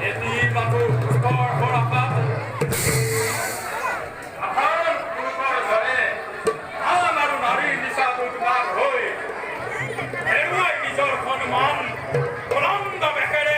এটি মাথো পুষ্কৰ বৰপাত আখাৰণ পুৰুষৰ ঘৰে ধান আৰু নাৰীৰ নিচাটো তোমাৰ হৈ হেৰুৱাই নিজৰ সন্মান কলন্দ বেশেৰে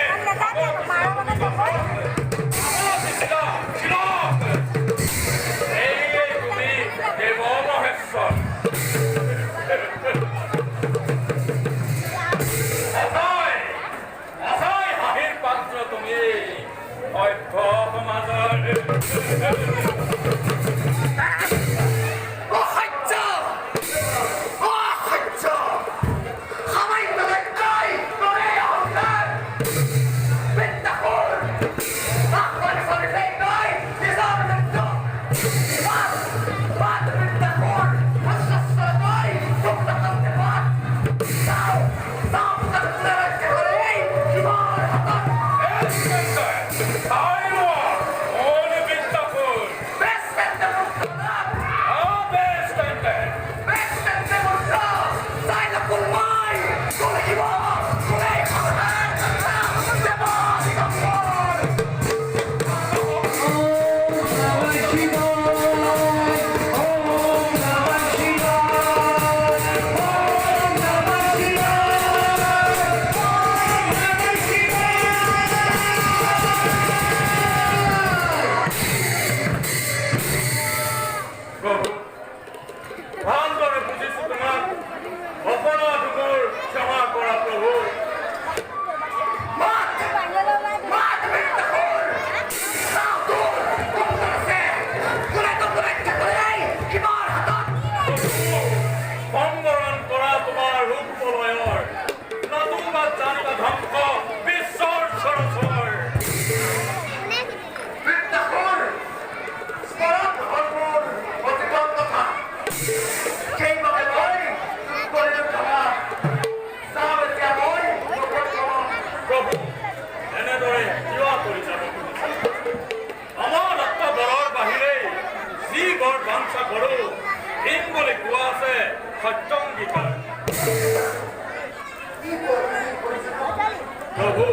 প্ৰভু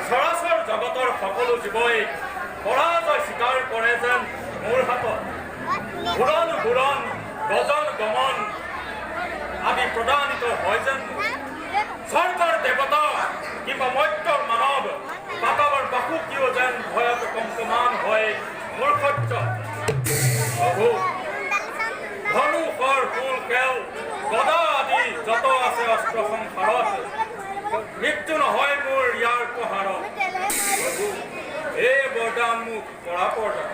সৰাচৰ জগতৰ সকলো জীৱই পৰাজয় স্বীকাৰ কৰে যেন মোৰ হাতত ঘূৰণ ঘূৰণ গজন গমন আদি প্ৰদানিত হয় যেন স্বৰ্গৰ দেৱতা কিংবা মৰ্ত্যৰ মানৱ পাতালৰ বাকু কিয় যেন ভয়ত কম্পমান হয় মোৰ সত্য প্ৰভু ধনু কৰ কুল কেও গদা আদি যত আছে অস্ত্ৰ সংসাৰত মৃত্যু নহয় মোৰ ইয়াৰ প্ৰহাৰত প্ৰভু এই বৰদান মোক কৰা প্ৰদান